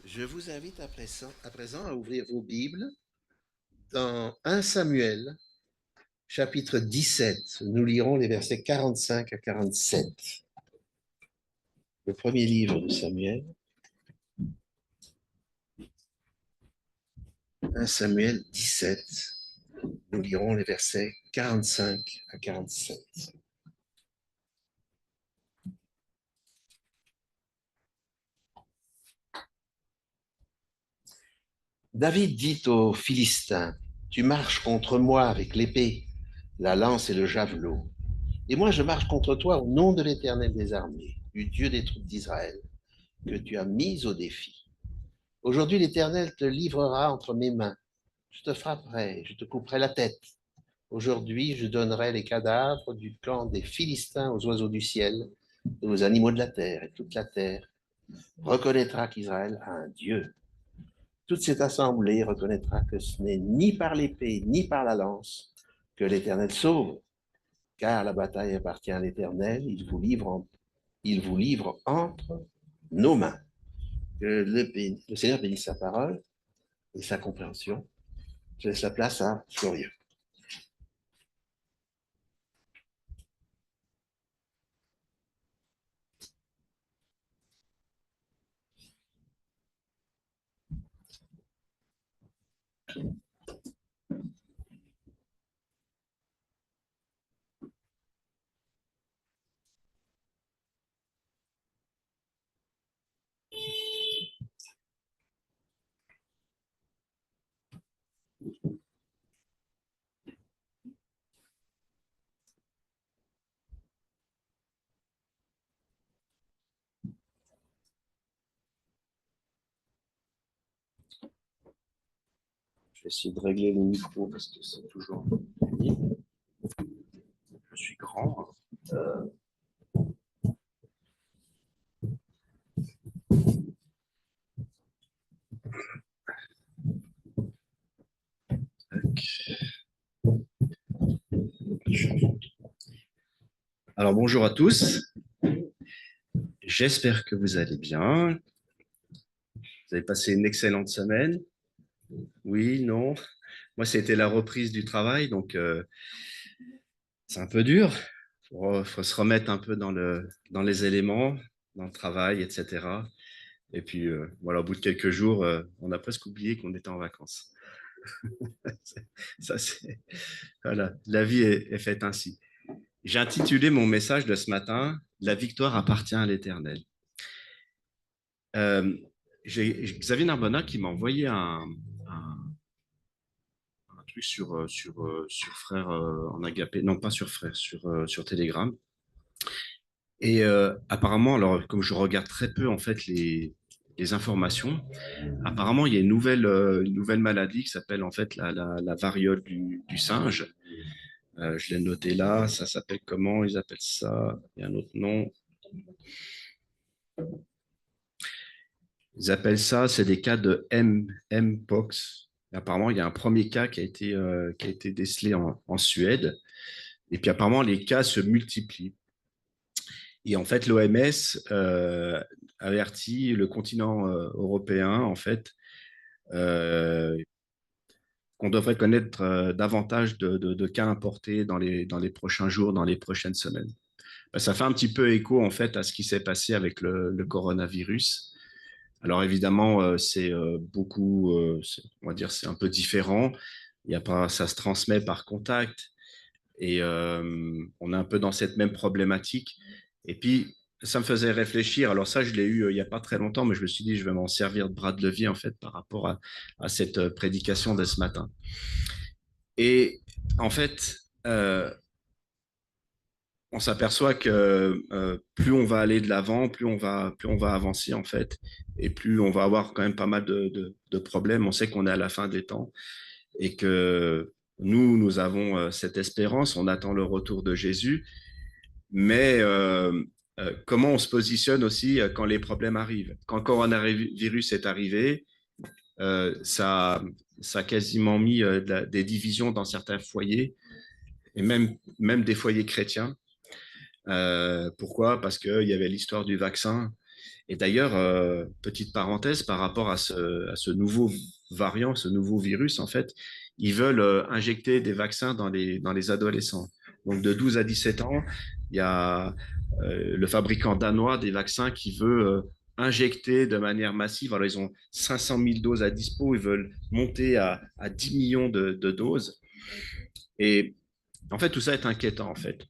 Je vous invite à présent à ouvrir vos Bibles dans 1 Samuel, chapitre 17. Nous lirons les versets 45 à 47. Le premier livre de Samuel, 1 Samuel 17. Nous lirons les versets 45 à 47. David dit aux Philistins, tu marches contre moi avec l'épée, la lance et le javelot. Et moi, je marche contre toi au nom de l'Éternel des armées, du Dieu des troupes d'Israël, que tu as mis au défi. Aujourd'hui, l'Éternel te livrera entre mes mains. Je te frapperai, je te couperai la tête. Aujourd'hui, je donnerai les cadavres du camp des Philistins aux oiseaux du ciel et aux animaux de la terre, et toute la terre reconnaîtra qu'Israël a un Dieu. Toute cette assemblée reconnaîtra que ce n'est ni par l'épée ni par la lance que l'Éternel sauve, car la bataille appartient à l'Éternel, il vous livre entre nos mains. Que le Seigneur bénisse sa parole et sa compréhension. Je laisse la place à Florian. Je vais essayer de régler le micro parce que c'est toujours. Je suis grand. Euh, Alors bonjour à tous. J'espère que vous allez bien. Vous avez passé une excellente semaine. Oui, non. Moi, c'était la reprise du travail, donc c'est un peu dur. Faut se remettre un peu dans les éléments, dans le travail, etc. Et puis, voilà, au bout de quelques jours, on a presque oublié qu'on était en vacances. Ça, c'est, voilà, la vie est faite ainsi. J'ai intitulé mon message de ce matin, La victoire appartient à l'Éternel. Euh, j'ai Xavier Narbona qui m'a envoyé un truc sur Frère en agapé, non pas sur Frère, sur Telegram. Et apparemment, alors comme je regarde très peu en fait les informations, apparemment il y a une nouvelle maladie qui s'appelle en fait la variole du singe. Je l'ai noté là, ça s'appelle comment ils appellent ça? Il y a un autre nom. Ils appellent ça, c'est des cas de Mpox. Apparemment, il y a un premier cas qui a été décelé en Suède. Et puis apparemment, les cas se multiplient. Et en fait, l'OMS avertit le continent européen, en fait, euh, qu'on devrait connaître davantage de cas importés dans les prochains jours, dans les prochaines semaines. Ça fait un petit peu écho, en fait, à ce qui s'est passé avec le coronavirus. Alors évidemment, c'est beaucoup, on va dire, c'est un peu différent. Il y a pas, ça se transmet par contact et on est un peu dans cette même problématique. Et puis ça me faisait réfléchir. Alors ça, je l'ai eu il y a pas très longtemps, mais je me suis dit je vais m'en servir de bras de levier en fait par rapport à cette prédication de ce matin. Et en fait, on s'aperçoit que plus on va aller de l'avant, plus on va avancer en fait, et plus on va avoir quand même pas mal de problèmes. On sait qu'on est à la fin des temps et que nous avons cette espérance, on attend le retour de Jésus, mais comment on se positionne aussi quand les problèmes arrivent. Quand le coronavirus est arrivé, ça a quasiment mis des divisions dans certains foyers, et même des foyers chrétiens. Pourquoi? Parce qu'il y avait l'histoire du vaccin Et d'ailleurs, petite parenthèse par rapport à ce nouveau variant, ce nouveau virus, en fait, ils veulent injecter des vaccins dans les adolescents. Donc de 12 à 17 ans, il y a le fabricant danois des vaccins qui veut injecter de manière massive. Alors ils ont 500 000 doses à dispo, ils veulent monter à 10 millions de doses. Et en fait, tout ça est inquiétant, en fait.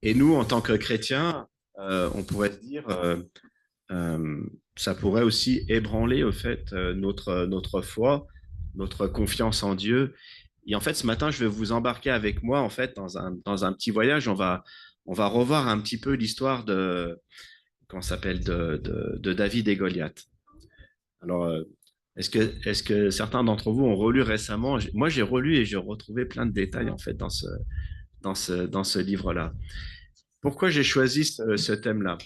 Et nous, en tant que chrétiens, on pourrait se dire, euh, ça pourrait aussi ébranler, au fait, notre foi, notre confiance en Dieu. Et en fait, ce matin, je vais vous embarquer avec moi, en fait, dans un petit voyage. On va revoir un petit peu l'histoire comment ça s'appelle, de David et Goliath. Alors, est-ce que certains d'entre vous ont relu récemment? Moi, j'ai relu et j'ai retrouvé plein de détails, en fait, dans ce livre-là. Pourquoi j'ai choisi ce thème-là?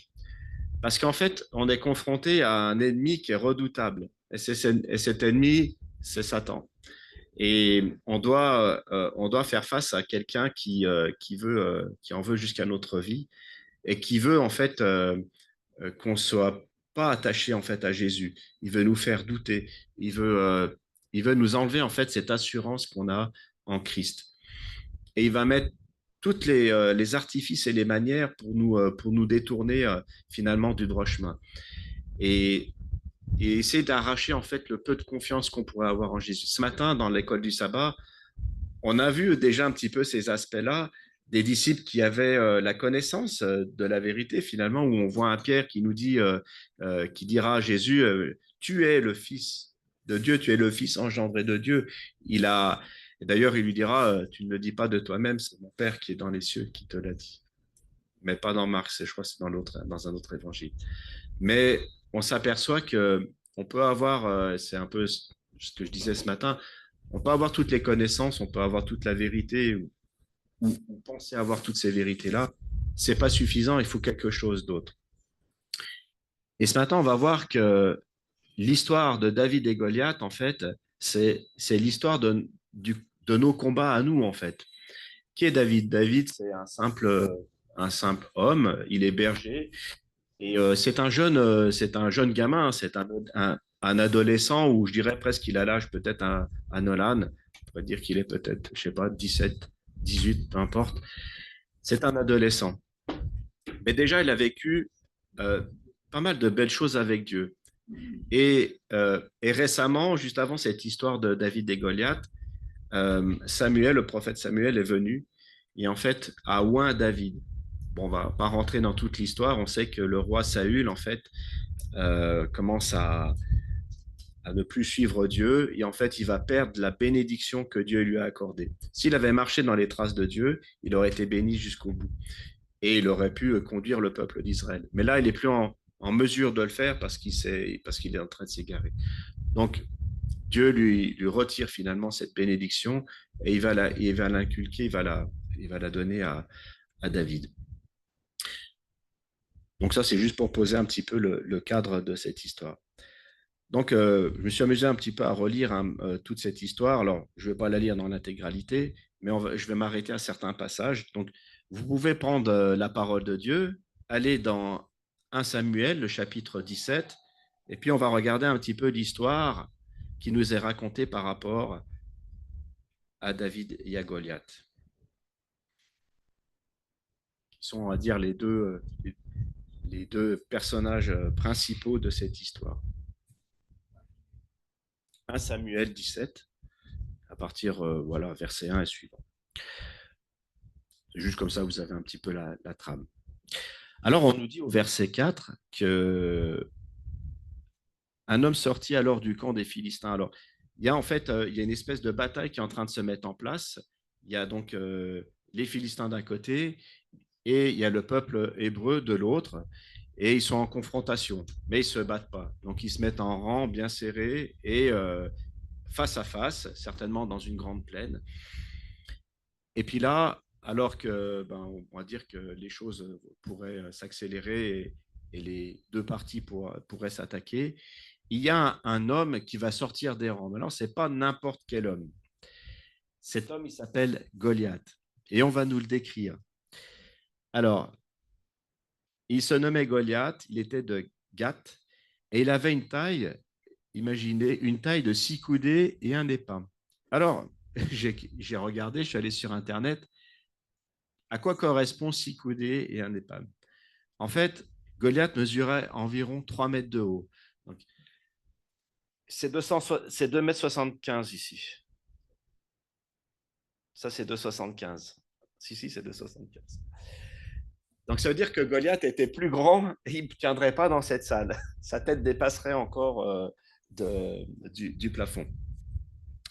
Parce qu'en fait, on est confronté à un ennemi qui est redoutable. Et cet ennemi, c'est Satan. Et on doit faire face à quelqu'un qui en veut jusqu'à notre vie et qui veut en fait qu'on soit pas attaché en fait à Jésus. Il veut nous faire douter. Il veut nous enlever en fait cette assurance qu'on a en Christ. Et il va mettre toutes les artifices et les manières pour nous détourner finalement du droit chemin. Et, et essayer d'arracher en fait le peu de confiance qu'on pourrait avoir en Jésus. Ce matin, dans l'école du sabbat, on a vu déjà un petit peu ces aspects-là, des disciples qui avaient la connaissance de la vérité finalement, où on voit un Pierre qui nous dit, qui dira à Jésus, tu es le Fils de Dieu, tu es le Fils engendré de Dieu. Il a, d'ailleurs, il lui dira, tu ne le dis pas de toi-même, c'est mon Père qui est dans les cieux qui te l'a dit. Mais pas dans Marc, je crois que c'est dans un autre évangile. Mais on s'aperçoit que on peut avoir, c'est un peu ce que je disais ce matin, on peut avoir toutes les connaissances, on peut avoir toute la vérité ou penser avoir toutes ces vérités-là. C'est pas suffisant, il faut quelque chose d'autre. Et ce matin, on va voir que l'histoire de David et Goliath, en fait, c'est l'histoire de nos combats à nous, en fait. Qui est David? David, c'est un simple homme, il est berger, et c'est un jeune gamin, un adolescent, ou je dirais presque qu'il a l'âge peut-être un Nolan. On pourrait dire qu'il est peut-être, je sais pas, 17, 18, peu importe. C'est un adolescent. Mais déjà, il a vécu euh, pas mal de belles choses avec Dieu. Et récemment, juste avant cette histoire de David et Goliath, Samuel, le prophète Samuel est venu et en fait a oint David. Bon, on va pas rentrer dans toute l'histoire. On sait que le roi Saül, en fait, commence à ne plus suivre Dieu et en fait, il va perdre la bénédiction que Dieu lui a accordée. S'il avait marché dans les traces de Dieu, il aurait été béni jusqu'au bout et il aurait pu conduire le peuple d'Israël. Mais là, il n'est plus en mesure de le faire parce qu'il est en train de s'égarer. Donc, Dieu lui retire finalement cette bénédiction et il va l'inculquer, il va la donner à David. Donc ça, c'est juste pour poser un petit peu le cadre de cette histoire. Donc, je me suis amusé un petit peu à relire toute cette histoire. Alors, je ne vais pas la lire dans l'intégralité, mais je vais m'arrêter à certains passages. Donc, vous pouvez prendre la parole de Dieu, aller dans 1 Samuel, le chapitre 17, et puis on va regarder un petit peu l'histoire qui nous est racontée par rapport à David et à Goliath, qui sont, on va dire, les deux personnages principaux de cette histoire. 1 Samuel 17, à partir, voilà, verset 1 et suivant. Juste comme ça, vous avez un petit peu la trame. Alors, on nous dit au verset 4 que un homme sortit alors du camp des Philistins. Alors, il y a en fait il y a une espèce de bataille qui est en train de se mettre en place. Il y a donc les Philistins d'un côté et il y a le peuple hébreu de l'autre. Et ils sont en confrontation, mais ils ne se battent pas. Donc, ils se mettent en rang bien serré et face à face, certainement dans une grande plaine. Et puis là, alors que, ben, on va dire que les choses pourraient s'accélérer et les deux parties pourraient s'attaquer, il y a un homme qui va sortir des rangs. Maintenant, ce n'est pas n'importe quel homme. Cet homme, il s'appelle Goliath. Et on va nous le décrire. Alors, Il se nommait Goliath, il était de Gath, et il avait une taille, imaginez, une taille de 6 coudées et un épin. Alors, j'ai regardé, je suis allé sur Internet, à quoi correspond 6 coudées et un épin? En fait, Goliath mesurait environ 3 mètres de haut. Donc, c'est 2,75 m ici. Ça, c'est 2,75 m. Si, c'est 2,75 m. Donc, ça veut dire que Goliath était plus grand et il ne tiendrait pas dans cette salle. Sa tête dépasserait encore du plafond.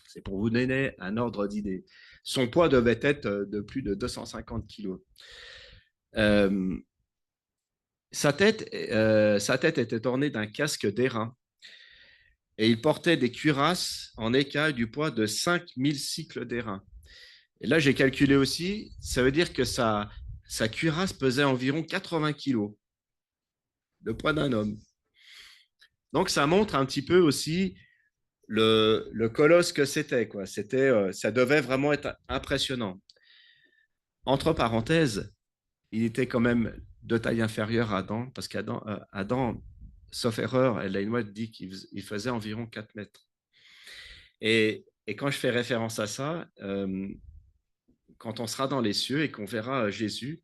C'est pour vous donner un ordre d'idée. Son poids devait être de plus de 250 kilos. Euh, sa tête était ornée d'un casque d'airain et il portait des cuirasses en écaille du poids de 5000 cycles d'airain. Et là, j'ai calculé aussi, ça veut dire que sa cuirasse pesait environ 80 kilos, le poids d'un homme. Donc, ça montre un petit peu aussi le colosse que c'était, quoi. Ça devait vraiment être impressionnant. Entre parenthèses, il était quand même de taille inférieure à Adam, parce qu'Adam, sauf erreur, la loi dit qu'il faisait environ 4 mètres. Et quand je fais référence à ça, quand on sera dans les cieux et qu'on verra Jésus,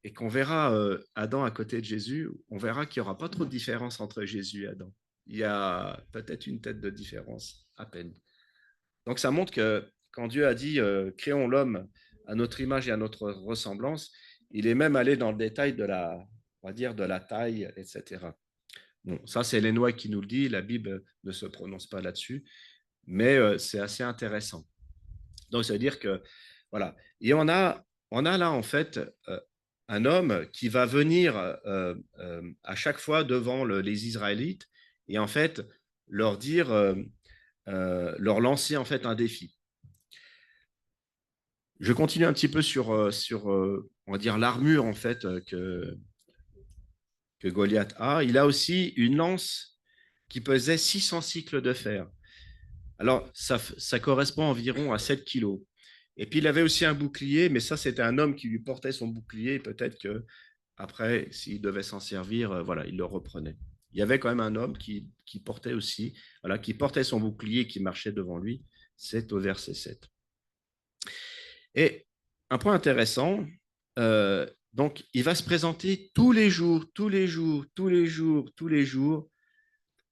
et qu'on verra Adam à côté de Jésus, on verra qu'il n'y aura pas trop de différence entre Jésus et Adam. Il y a peut-être une tête de différence, à peine. Donc ça montre que quand Dieu a dit créons l'homme à notre image et à notre ressemblance, il est même allé dans le détail on va dire, de la taille, etc. Bon, ça c'est Lénoy qui nous le dit, la Bible ne se prononce pas là-dessus, mais c'est assez intéressant. Donc ça veut dire que voilà. Et on a là en fait un homme qui va venir à chaque fois devant les Israélites et en fait leur dire, leur lancer en fait un défi. Je continue un petit peu sur on va dire l'armure en fait que Goliath a. Il a aussi une lance qui pesait 600 cycles de fer. Alors ça correspond environ à 7 kilos. Et puis il avait aussi un bouclier, mais ça c'était un homme qui lui portait son bouclier. Peut-être que après, s'il devait s'en servir, voilà, il le reprenait. Il y avait quand même un homme qui portait aussi, voilà, qui portait son bouclier, qui marchait devant lui. C'est au verset 7. Et un point intéressant, donc il va se présenter tous les jours, tous les jours, tous les jours, tous les jours.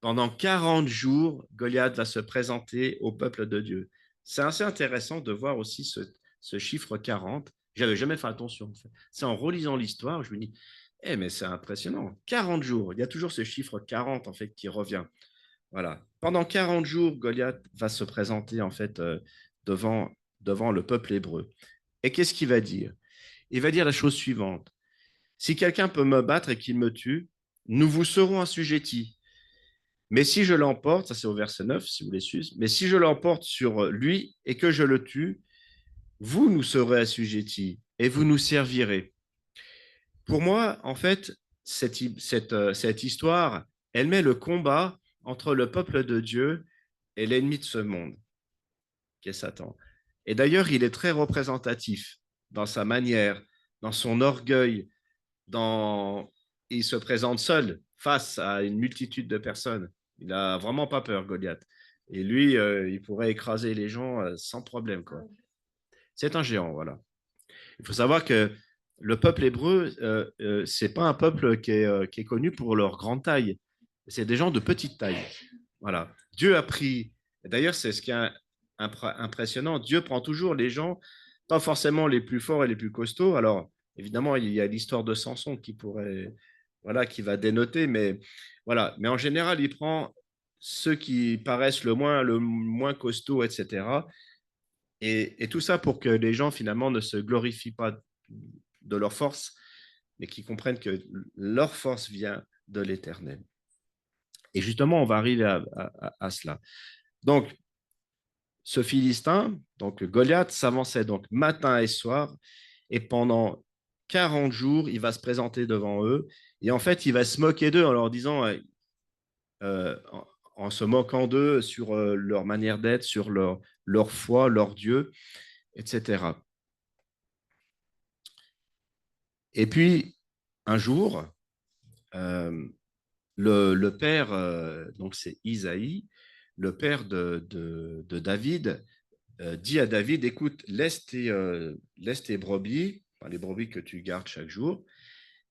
Pendant 40 jours, Goliath va se présenter au peuple de Dieu. C'est assez intéressant de voir aussi ce chiffre 40. J'avais jamais fait attention. C'est en relisant l'histoire, je me dis, mais c'est impressionnant. 40 jours, il y a toujours ce chiffre 40 en fait qui revient. Voilà. Pendant 40 jours, Goliath va se présenter en fait devant, devant le peuple hébreu. Et qu'est-ce qu'il va dire? Il va dire la chose suivante. Si quelqu'un peut me battre et qu'il me tue, nous vous serons assujettis. Mais si je l'emporte, ça c'est au verset 9, si vous voulez suivre, mais si je l'emporte sur lui et que je le tue, vous nous serez assujettis et vous nous servirez. Pour moi, en fait, cette histoire, elle met le combat entre le peuple de Dieu et l'ennemi de ce monde, qui est Satan. Et d'ailleurs, il est très représentatif dans sa manière, dans son orgueil, dans... il se présente seul face à une multitude de personnes. Il n'a vraiment pas peur, Goliath. Et lui, il pourrait écraser les gens sans problème, quoi. C'est un géant, voilà. Il faut savoir que le peuple hébreu, c'est pas un peuple qui est connu pour leur grande taille. C'est des gens de petite taille. Voilà. Dieu a pris. D'ailleurs, c'est ce qui est impressionnant. Dieu prend toujours les gens, pas forcément les plus forts et les plus costauds. Alors, évidemment, il y a l'histoire de Samson qui pourrait, voilà, qui va dénoter, mais voilà. Mais en général, il prend ceux qui paraissent le moins costauds, etc. Et tout ça pour que les gens, finalement, ne se glorifient pas de leur force, mais qui comprennent que leur force vient de l'Éternel. Et justement, on va arriver à cela. Donc, ce Philistin, donc Goliath, s'avançait donc matin et soir, et pendant 40 jours, il va se présenter devant eux, et en fait, il va se moquer d'eux en leur disant, en se moquant d'eux sur leur manière d'être, sur leur foi, leur Dieu, etc. Et puis, un jour, euh, le père, donc c'est Isaïe, le père de David, dit à David, écoute, laisse tes brebis, enfin, les brebis que tu gardes chaque jour,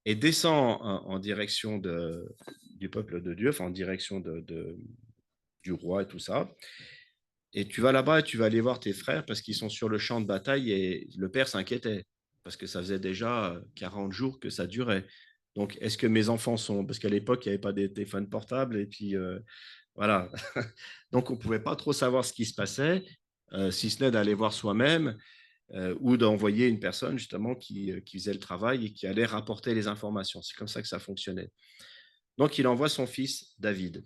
et descends en direction du peuple de Dieu, enfin en direction du roi et tout ça. Et tu vas là-bas et tu vas aller voir tes frères parce qu'ils sont sur le champ de bataille et le père s'inquiétait parce que ça faisait déjà 40 jours que ça durait. Donc, est-ce que mes enfants sont... Parce qu'à l'époque, il n'y avait pas des téléphones portables et puis voilà. Donc, on ne pouvait pas trop savoir ce qui se passait, si ce n'est d'aller voir soi-même ou d'envoyer une personne justement qui faisait le travail et qui allait rapporter les informations. C'est comme ça que ça fonctionnait. Donc, il envoie son fils David.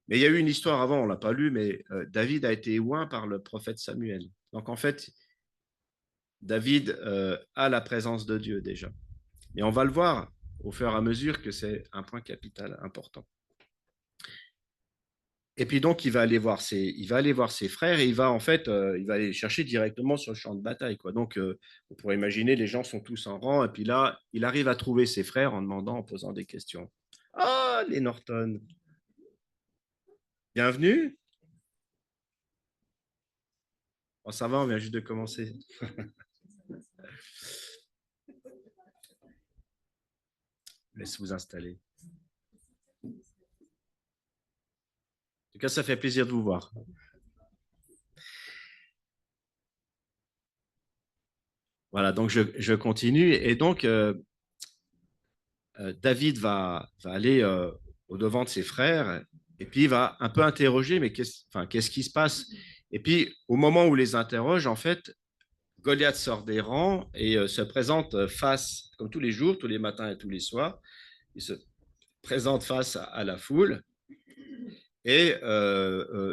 Mais il y a eu une histoire avant, on ne l'a pas lu, mais David a été oint par le prophète Samuel. Donc en fait, David a la présence de Dieu déjà. Et on va le voir au fur et à mesure que c'est un point capital important. Et puis donc, il va aller voir ses frères et il va en fait, il va aller les chercher directement sur le champ de bataille, quoi. Donc, on pourrait imaginer, les gens sont tous en rang et puis là, il arrive à trouver ses frères en demandant, en posant des questions. Ah, les Norton, bienvenue. Oh, ça va, on vient juste de commencer. Laisse vous installer. En tout cas, ça fait plaisir de vous voir. Voilà, donc je continue. Et donc, David va aller au devant de ses frères et puis il va un peu interroger, mais qu'est-ce qui se passe? Et puis, au moment où il les interroge, en fait, Goliath sort des rangs et se présente face, comme tous les jours, tous les matins et tous les soirs, il se présente face à la foule et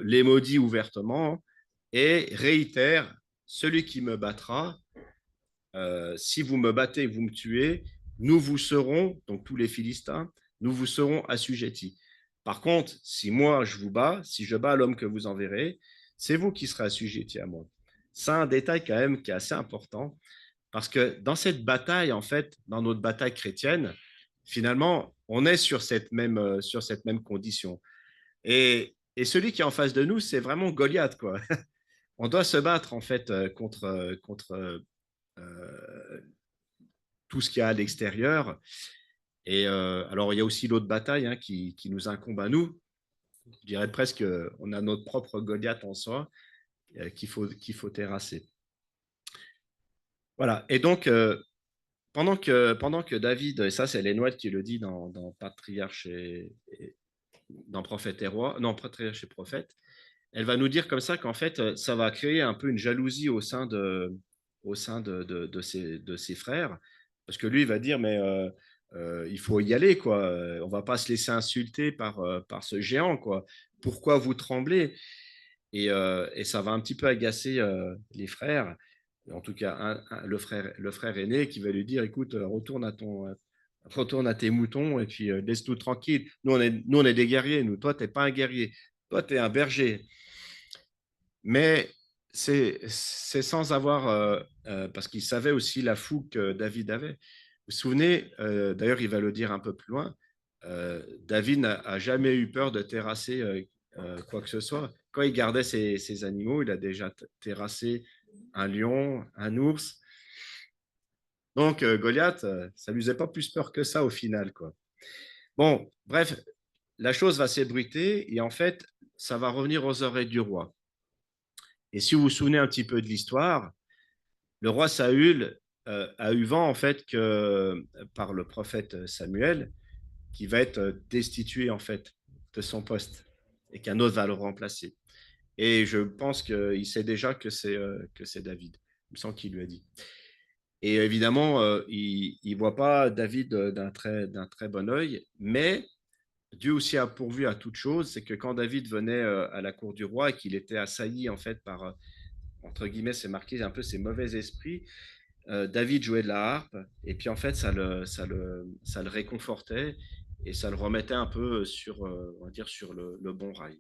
les maudit ouvertement et réitère, celui qui me battra, si vous me battez, vous me tuez, nous vous serons, donc tous les Philistins, nous vous serons assujettis. Par contre, si moi je vous bats, si je bats l'homme que vous enverrez, c'est vous qui serez assujettis à moi. C'est un détail quand même qui est assez important, parce que dans cette bataille, en fait, dans notre bataille chrétienne, finalement, on est sur cette même condition. Et celui qui est en face de nous, c'est vraiment Goliath, quoi. On doit se battre, en fait, contre tout ce qu'il y a à l'extérieur. Et alors, il y a aussi l'autre bataille qui nous incombe à nous. Je dirais presque qu'on a notre propre Goliath en soi qu'il faut terrasser. Voilà. Et donc, pendant que David, et ça, c'est Lénoël qui le dit dans Patriarche et dans Prophète et Roi, non, Patriarche et Prophète, elle va nous dire comme ça qu'en fait, ça va créer un peu une jalousie au sein de ses frères, parce que lui, il va dire, mais il faut y aller, quoi. On va pas se laisser insulter par ce géant, quoi. Pourquoi vous tremblez? Et ça va un petit peu agacer les frères, en tout cas le frère aîné qui va lui dire, écoute, retourne à tes moutons et puis laisse-nous tranquille. Nous, on est des guerriers, nous. Toi, tu n'es pas un guerrier. Toi, tu es un berger. Mais c'est sans avoir, parce qu'il savait aussi la fougue que David avait. Vous vous souvenez, d'ailleurs, il va le dire un peu plus loin, David n'a jamais eu peur de terrasser quoi que ce soit. Quand il gardait ses animaux, il a déjà terrassé un lion, un ours. Donc, Goliath, ça ne lui faisait pas plus peur que ça au final, quoi. Bon, bref, la chose va s'ébruiter et en fait, ça va revenir aux oreilles du roi. Et si vous vous souvenez un petit peu de l'histoire, le roi Saül a eu vent en fait que par le prophète Samuel, qui va être destitué en fait de son poste et qu'un autre va le remplacer. Et je pense qu'il sait déjà que c'est David. Il me semble qu'il lui a dit. Et évidemment, il ne voit pas David d'un très bon œil, mais Dieu aussi a pourvu à toute chose, c'est que quand David venait à la cour du roi et qu'il était assailli en fait par, entre guillemets, c'est marqué un peu ses mauvais esprits, David jouait de la harpe et puis en fait ça le réconfortait et ça le remettait un peu sur, on va dire, sur le bon rail.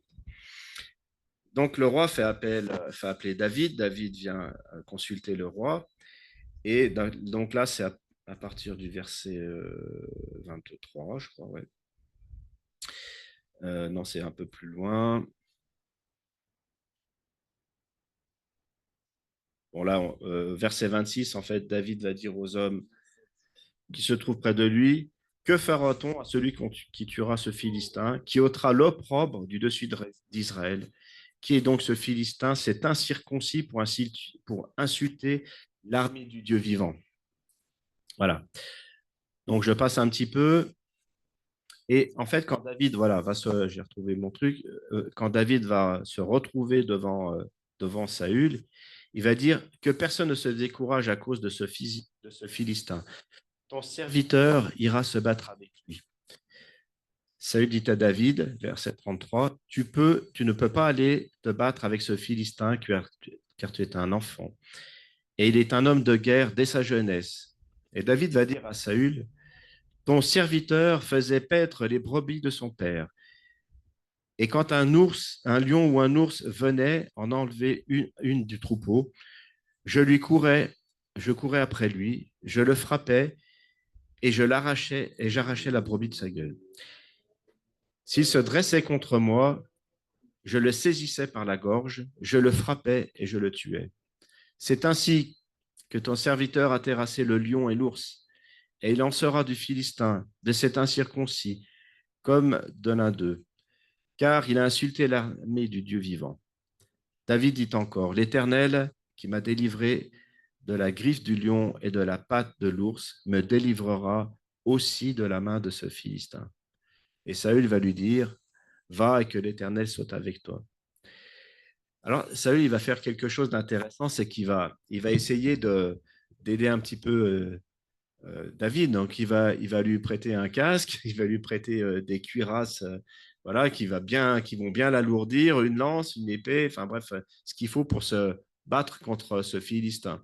Donc le roi fait appeler David, David vient consulter le roi et donc là à partir du verset 23, je crois, ouais. Non, c'est un peu plus loin. Bon, là, verset 26, en fait, David va dire aux hommes qui se trouvent près de lui, que fera-t-on à celui qui tuera ce Philistin, qui ôtera l'opprobre du dessus d'Israël? Qui est donc ce Philistin? C'est incirconcis pour insulter l'armée du Dieu vivant. Voilà. Donc, je passe un petit peu. Et en fait, quand David, voilà, j'ai retrouvé mon truc, quand David va se retrouver devant Saül, il va dire que personne ne se décourage à cause de ce Philistin. Ton serviteur ira se battre avec lui. Saül dit à David, verset 33, tu ne peux pas aller te battre avec ce Philistin car tu es un enfant. Et il est un homme de guerre dès sa jeunesse. Et David va dire à Saül, ton serviteur faisait paître les brebis de son père. Et quand un lion ou un ours venait en enlever une du troupeau, je courais après lui, je le frappais et j'arrachais la brebis de sa gueule. S'il se dressait contre moi, je le saisissais par la gorge, je le frappais et je le tuais. C'est ainsi que ton serviteur a terrassé le lion et l'ours, et il en sera du Philistin, de cet incirconcis, comme de l'un d'eux, car il a insulté l'armée du Dieu vivant. David dit encore, l'Éternel qui m'a délivré de la griffe du lion et de la patte de l'ours me délivrera aussi de la main de ce Philistin. Et Saül va lui dire, va et que l'Éternel soit avec toi. Alors, Saül, il va faire quelque chose d'intéressant, c'est il va essayer d'aider un petit peu David. Donc, il va lui prêter un casque, il va lui prêter des cuirasses, voilà, qui vont bien l'alourdir, une lance, une épée, enfin bref, ce qu'il faut pour se battre contre ce Philistin.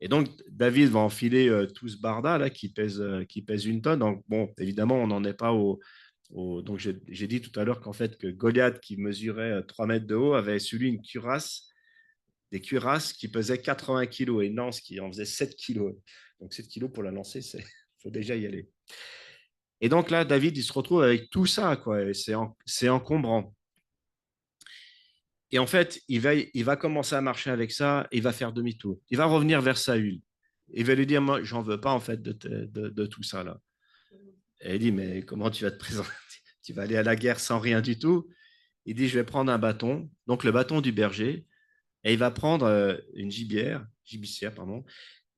Et donc, David va enfiler tout ce barda là qui pèse une tonne. Donc, bon, évidemment, on n'en est pas donc, j'ai dit tout à l'heure qu'en fait, que Goliath, qui mesurait 3 mètres de haut, avait sur lui des cuirasses qui pesaient 80 kilos et une lance qui en faisait 7 kilos. Donc, 7 kilos pour la lancer, il faut déjà y aller. Et donc là, David, il se retrouve avec tout ça, quoi. C'est encombrant. Et en fait, il va commencer à marcher avec ça, et il va faire demi-tour. Il va revenir vers Saül. Il va lui dire, moi, j'en veux pas, en fait, de tout ça, là. Et il dit, mais comment tu vas te présenter? Tu vas aller à la guerre sans rien du tout? Il dit, je vais prendre un bâton, donc le bâton du berger, et il va prendre une gibissière, pardon,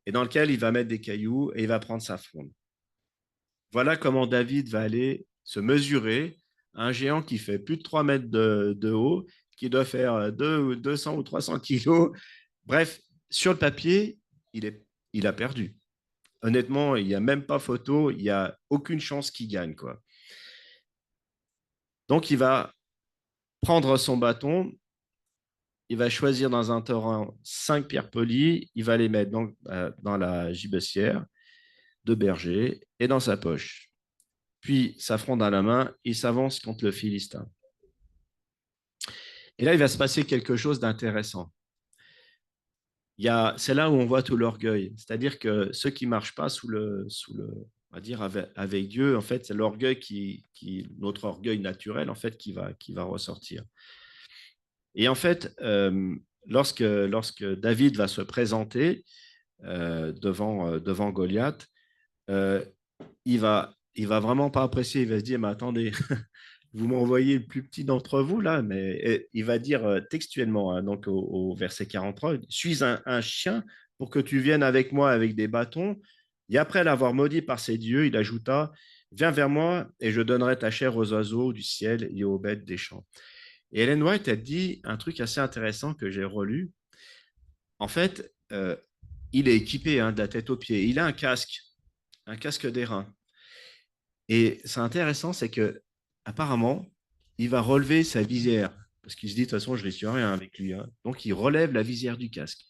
et dans lequel il va mettre des cailloux et il va prendre sa fronde. Voilà comment David va aller se mesurer à un géant qui fait plus de 3 mètres de haut, qui doit faire 200 ou 300 kilos. Bref, sur le papier, il a perdu. Honnêtement, il n'y a même pas photo, il n'y a aucune chance qu'il gagne, quoi. Donc, il va prendre son bâton, il va choisir dans un torrent 5 pierres polies, il va les mettre dans la gibecière de berger et dans sa poche. Puis, sa fronde à la main, il s'avance contre le Philistin. Et là, il va se passer quelque chose d'intéressant. C'est là où on voit tout l'orgueil. C'est-à-dire que ceux qui ne marchent pas on va dire, avec Dieu, en fait, c'est l'orgueil notre orgueil naturel, en fait, qui va ressortir. Et en fait, lorsque David va se présenter devant Goliath, euh, il va vraiment pas apprécier. Il va se dire, mais attendez, vous m'envoyez le plus petit d'entre vous là, mais il va dire textuellement, hein, donc au verset 43, suis un chien pour que tu viennes avec moi avec des bâtons. Et après l'avoir maudit par ses dieux, il ajouta, viens vers moi et je donnerai ta chair aux oiseaux du ciel et aux bêtes des champs. Et Ellen White a dit un truc assez intéressant que j'ai relu. En fait, il est équipé hein, de la tête aux pieds. Il a un casque d'airain. Et c'est intéressant, c'est que apparemment, il va relever sa visière parce qu'il se dit de toute façon, je risque rien avec lui. Hein. Donc, il relève la visière du casque.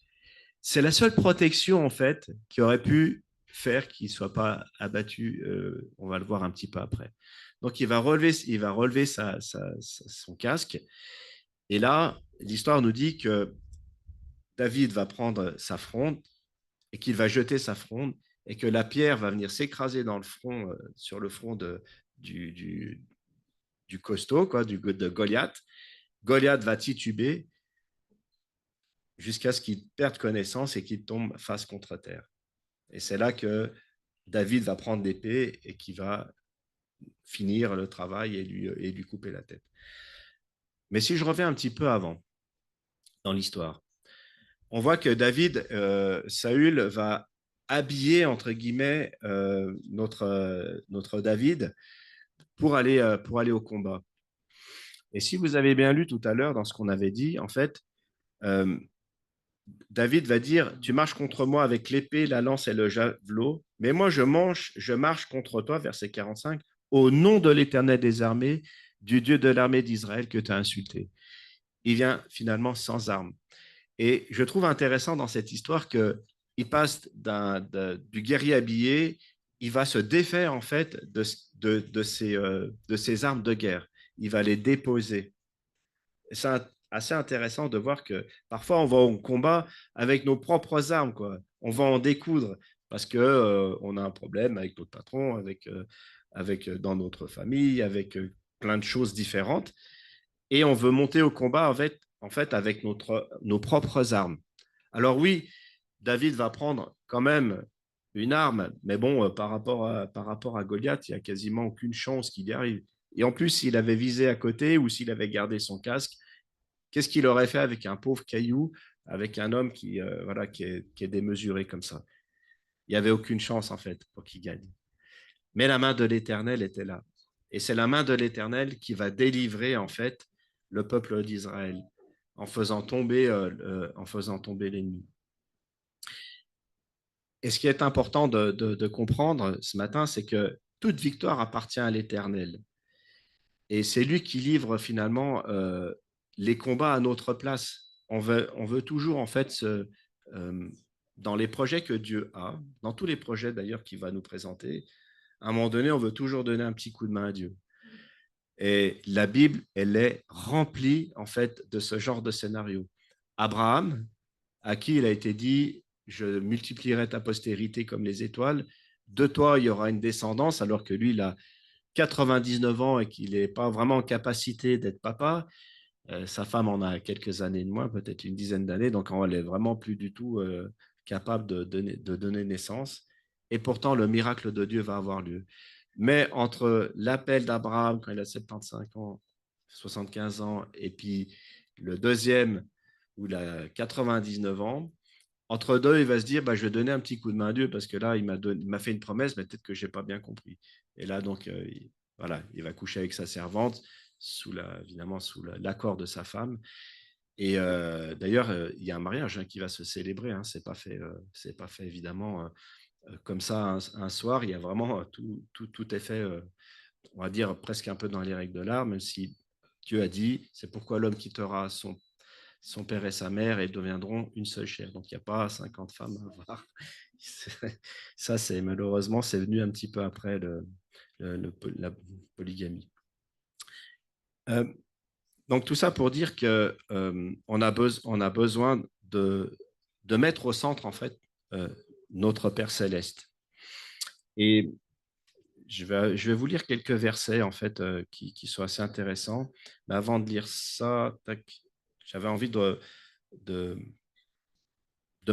C'est la seule protection en fait qui aurait pu faire qu'il ne soit pas abattu. On va le voir un petit peu après. Donc, il va relever son casque. Et là, l'histoire nous dit que David va prendre sa fronde et qu'il va jeter sa fronde et que la pierre va venir s'écraser dans le front, sur le front du, du, du costaud, quoi, de Goliath. Goliath va tituber jusqu'à ce qu'il perde connaissance et qu'il tombe face contre terre. Et c'est là que David va prendre l'épée et qui va finir le travail et lui couper la tête. Mais si je reviens un petit peu avant dans l'histoire, on voit que David, Saül va habiller, entre guillemets, notre David pour aller au combat. Et si vous avez bien lu tout à l'heure dans ce qu'on avait dit, en fait, euh, David va dire, tu marches contre moi avec l'épée, la lance et le javelot, mais moi je marche contre toi, verset 45, au nom de l'Éternel des armées, du Dieu de l'armée d'Israël que tu as insulté. Il vient finalement sans armes. Et je trouve intéressant dans cette histoire qu'il passe du guerrier habillé, il va se défaire en fait de ses armes de guerre. Il va les déposer. C'est assez intéressant de voir que parfois on va au combat avec nos propres armes, quoi. On va en découdre parce que on a un problème avec notre patron, dans notre famille, avec plein de choses différentes, et on veut monter au combat en fait avec nos propres armes. Alors oui, David va prendre quand même une arme, mais bon, par rapport à Goliath, il n'y a quasiment aucune chance qu'il y arrive. Et en plus, s'il avait visé à côté ou s'il avait gardé son casque, qu'est-ce qu'il aurait fait avec un pauvre caillou, avec un homme voilà, qui est démesuré comme ça? Il n'y avait aucune chance, en fait, pour qu'il gagne. Mais la main de l'Éternel était là. Et c'est la main de l'Éternel qui va délivrer, en fait, le peuple d'Israël en faisant tomber l'ennemi. Et ce qui est important de comprendre ce matin, c'est que toute victoire appartient à l'Éternel. Et c'est lui qui livre finalement les combats à notre place. On veut toujours, en fait, dans les projets que Dieu a, dans tous les projets d'ailleurs qu'il va nous présenter, à un moment donné, on veut toujours donner un petit coup de main à Dieu. Et la Bible, elle est remplie, en fait, de ce genre de scénario. Abraham, à qui il a été dit, je multiplierai ta postérité comme les étoiles, de toi, il y aura une descendance, alors que lui, il a 99 ans et qu'il n'est pas vraiment en capacité d'être papa. Sa femme en a quelques années de moins, peut-être une dizaine d'années, donc elle est vraiment plus du tout capable de donner naissance. Et pourtant, le miracle de Dieu va avoir lieu. Mais entre l'appel d'Abraham quand il a 75 ans, 75 ans, et puis le deuxième où il a 99 ans, entre deux, il va se dire, bah, je vais donner un petit coup de main à Dieu parce que là, il m'a fait une promesse, mais peut-être que je n'ai pas bien compris. Et là, donc, voilà, il va coucher avec sa servante, évidemment sous l'accord de sa femme. Et d'ailleurs, il y a un mariage qui va se célébrer. Hein, c'est pas fait évidemment comme ça un soir. Il y a vraiment tout est fait, on va dire presque un peu dans les règles de l'art, même si Dieu a dit, c'est pourquoi l'homme quittera son père et sa mère et deviendront une seule chair. Donc, il n'y a pas 50 femmes à voir. Ça, c'est malheureusement, c'est venu un petit peu après la polygamie. Euh, donc, tout ça pour dire que on a besoin de mettre au centre, en fait, notre Père céleste. Et je vais vous lire quelques versets, en fait, qui sont assez intéressants. Mais avant de lire ça, j'avais envie de, de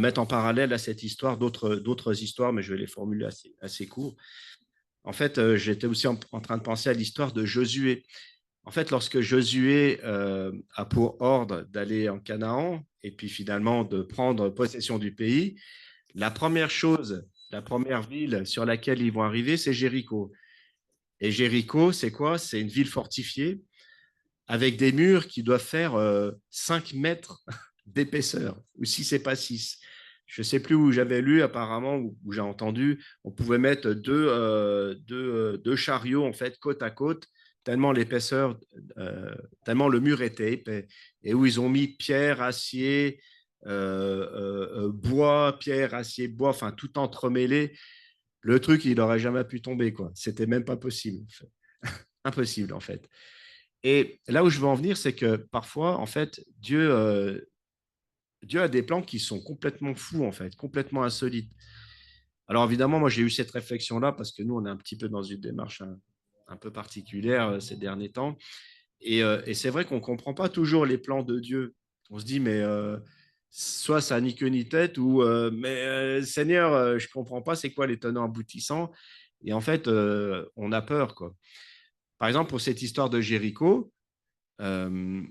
mettre en parallèle à cette histoire d'autres histoires, mais je vais les formuler assez court. En fait, j'étais aussi en train de penser à l'histoire de Josué. En fait, lorsque Josué a pour ordre d'aller en Canaan et puis finalement de prendre possession du pays, la première chose, la première ville sur laquelle ils vont arriver, c'est Jéricho. Et Jéricho, c'est quoi? C'est une ville fortifiée avec des murs qui doivent faire 5 mètres d'épaisseur, ou si ce n'est pas 6. Je ne sais plus où j'avais lu, apparemment, où j'ai entendu, on pouvait mettre deux chariots, en fait, côte à côte, tellement l'épaisseur, tellement le mur était épais, et où ils ont mis pierre, acier, bois, pierre, acier, bois, enfin, tout entremêlé. Le truc, il n'aurait jamais pu tomber, quoi. C'était même pas possible. En fait. Impossible, en fait. Et là où je veux en venir, c'est que parfois, en fait, Dieu a des plans qui sont complètement fous, en fait, complètement insolites. Alors évidemment, moi j'ai eu cette réflexion-là parce que nous, on est un petit peu dans une démarche un peu particulière ces derniers temps. Et c'est vrai qu'on ne comprend pas toujours les plans de Dieu. On se dit, mais soit ça n'a ni queue ni tête, ou Seigneur, je ne comprends pas, c'est quoi les tenants aboutissants. Et en fait, on a peur, quoi. Par exemple, pour cette histoire de Jéricho, euh,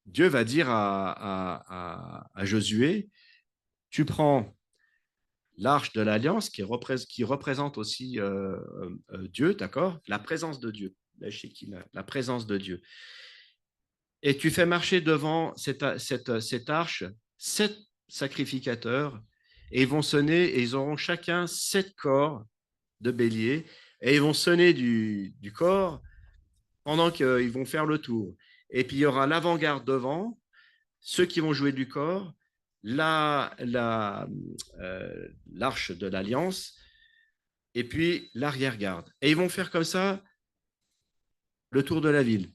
Dieu va dire à Josué, tu prends l'arche de l'alliance qui représente aussi Dieu, d'accord? La présence de Dieu, la présence de Dieu. Et tu fais marcher devant cette arche 7 sacrificateurs, et ils vont sonner, et ils auront chacun 7 corps de bélier, et ils vont sonner du corps pendant qu'ils vont faire le tour. Et puis il y aura l'avant-garde devant, ceux qui vont jouer du corps, l'arche de l'Alliance, et puis l'arrière-garde. Et ils vont faire comme ça le tour de la ville.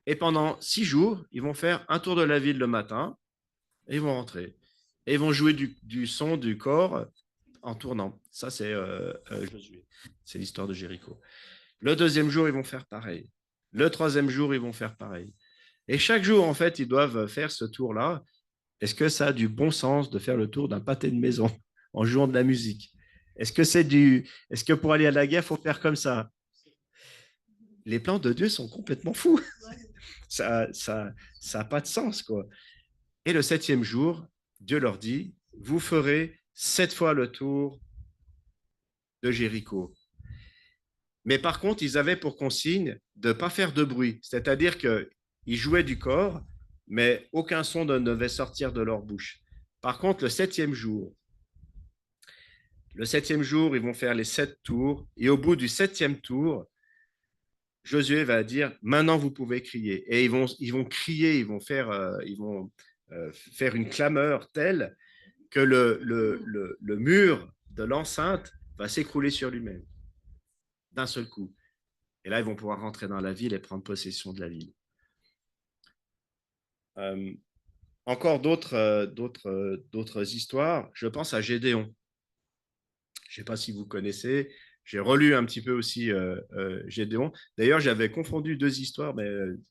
Et pendant 6 jours, ils vont faire un tour de la ville le matin, et ils vont rentrer. Et ils vont jouer du son du corps en tournant. Ça, c'est Josué. C'est l'histoire de Jéricho. Le deuxième jour, ils vont faire pareil. Le troisième jour, ils vont faire pareil. Et chaque jour, en fait, ils doivent faire ce tour-là. Est-ce que ça a du bon sens de faire le tour d'un pâté de maison en jouant de la musique? Est-ce que pour aller à la guerre, il faut faire comme ça? Les plans de Dieu sont complètement fous. Ça a pas de sens, quoi. Et le septième jour, Dieu leur dit, vous ferez 7 fois le tour de Jéricho. Mais par contre, ils avaient pour consigne de ne pas faire de bruit. C'est-à-dire qu'ils jouaient du corps, mais aucun son ne devait sortir de leur bouche. Par contre, le septième jour, ils vont faire les 7 tours. Et au bout du septième tour, Josué va dire, maintenant vous pouvez crier. Et ils vont crier, ils vont faire une clameur telle que le mur de l'enceinte va s'écrouler sur lui-même d'un seul coup. Et là, ils vont pouvoir rentrer dans la ville et prendre possession de la ville. Euh, Encore d'autres histoires. Je pense à Gédéon. Je ne sais pas si vous connaissez. J'ai relu un petit peu aussi Gédéon. D'ailleurs, j'avais confondu 2 histoires, mais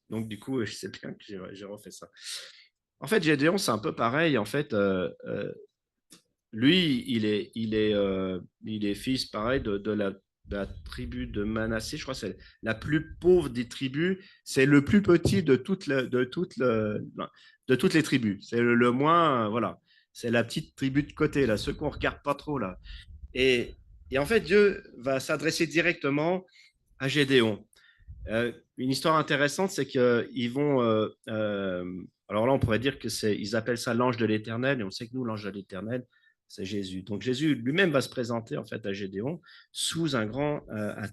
donc du coup, je sais bien que j'ai refait ça. En fait, Gédéon, c'est un peu pareil. En fait, lui, il est fils, pareil, de la tribu de Manassé. Je crois que c'est la plus pauvre des tribus. C'est le plus petit de toutes les tribus. C'est le moins, voilà. C'est la petite tribu de côté, là, ceux qu'on ne regarde pas trop, là. Et, et en fait, Dieu va s'adresser directement à Gédéon. Une histoire intéressante, c'est qu'ils vont. Alors là, on pourrait dire ils appellent ça l'ange de l'Éternel, et on sait que nous, l'ange de l'Éternel, c'est Jésus. Donc Jésus lui-même va se présenter en fait à Gédéon sous un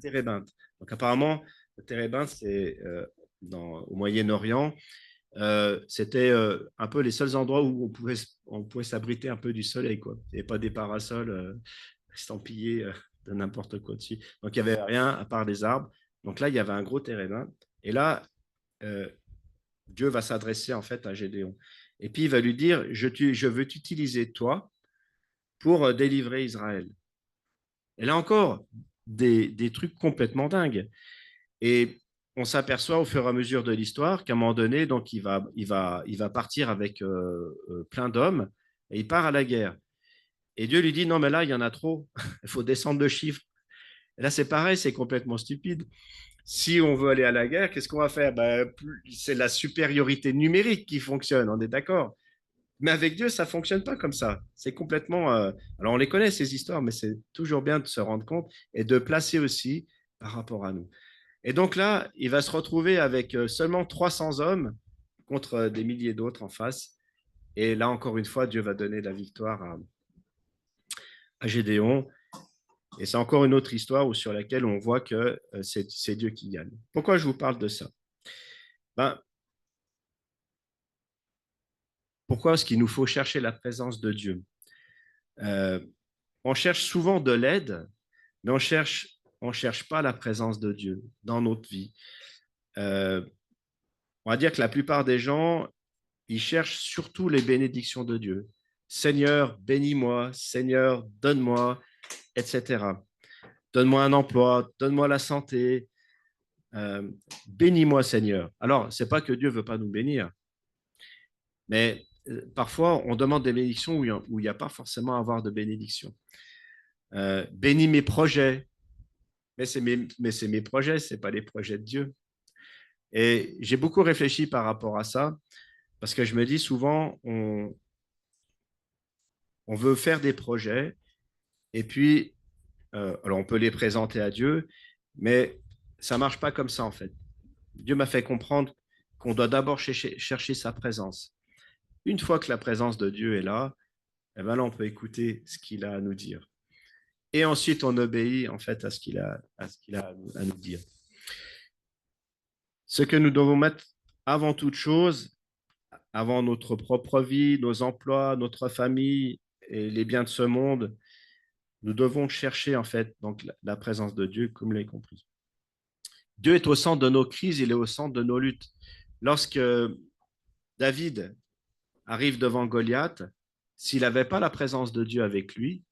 térébinthe. Donc apparemment, le térébinthe, c'est au Moyen-Orient. C'était un peu les seuls endroits où on pouvait s'abriter un peu du soleil, quoi. Il n'y avait pas des parasols estampillés de n'importe quoi dessus. Donc il n'y avait rien à part des arbres. Donc là, il y avait un gros terrain. Et là, euh, Dieu va s'adresser en fait à Gédéon. Et puis il va lui dire, je veux t'utiliser toi pour délivrer Israël. Et là encore, des trucs complètement dingues. Et on s'aperçoit au fur et à mesure de l'histoire qu'à un moment donné, donc il va partir avec plein d'hommes et il part à la guerre. Et Dieu lui dit, non, mais là, il y en a trop. Il faut descendre de chiffres. Et là, c'est pareil, c'est complètement stupide. Si on veut aller à la guerre, qu'est-ce qu'on va faire? Ben, c'est la supériorité numérique qui fonctionne, on est d'accord. Mais avec Dieu, ça ne fonctionne pas comme ça. C'est complètement. Alors, on les connaît, ces histoires, mais c'est toujours bien de se rendre compte et de placer aussi par rapport à nous. Et donc là, il va se retrouver avec seulement 300 hommes contre des milliers d'autres en face. Et là, encore une fois, Dieu va donner la victoire à Gédéon. Et c'est encore une autre histoire sur laquelle on voit que c'est Dieu qui gagne. Pourquoi je vous parle de ça? Ben, pourquoi est-ce qu'il nous faut chercher la présence de Dieu? Euh, on cherche souvent de l'aide, mais on cherche pas la présence de Dieu dans notre vie. Euh, on va dire que la plupart des gens, ils cherchent surtout les bénédictions de Dieu. Seigneur, bénis-moi. Seigneur, donne-moi. etc. Donne-moi un emploi, donne-moi la santé, bénis-moi Seigneur. Alors, ce n'est pas que Dieu ne veut pas nous bénir, mais parfois on demande des bénédictions où il n'y a pas forcément à avoir de bénédiction. Bénis mes projets, mais c'est mes projets, ce n'est pas les projets de Dieu. Et j'ai beaucoup réfléchi par rapport à ça, parce que je me dis souvent, on veut faire des projets, et puis, alors on peut les présenter à Dieu, mais ça ne marche pas comme ça en fait. Dieu m'a fait comprendre qu'on doit d'abord chercher sa présence. Une fois que la présence de Dieu est là, eh ben là, on peut écouter ce qu'il a à nous dire. Et ensuite, on obéit en fait à ce qu'il a à nous dire. Ce que nous devons mettre avant toute chose, avant notre propre vie, nos emplois, notre famille et les biens de ce monde, nous devons chercher en fait donc la présence de Dieu, comme vous l'avez compris. Dieu est au centre de nos crises, il est au centre de nos luttes. Lorsque David arrive devant Goliath, s'il n'avait pas la présence de Dieu avec lui,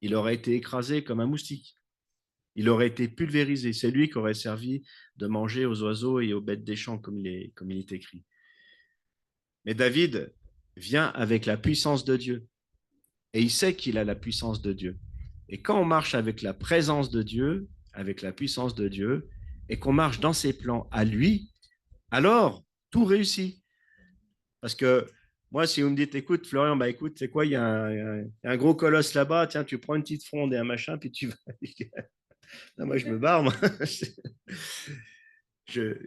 il aurait été écrasé comme un moustique. Il aurait été pulvérisé. C'est lui qui aurait servi de manger aux oiseaux et aux bêtes des champs, comme il est écrit. Mais David vient avec la puissance de Dieu. Et il sait qu'il a la puissance de Dieu. Et quand on marche avec la présence de Dieu, avec la puissance de Dieu, et qu'on marche dans ses plans à lui, alors tout réussit. Parce que moi, si vous me dites, écoute, Florian, bah écoute, c'est quoi, il y a un gros colosse là-bas, tiens, tu prends une petite fronde et un machin, puis tu vas. Non, moi, je me barre, moi. je,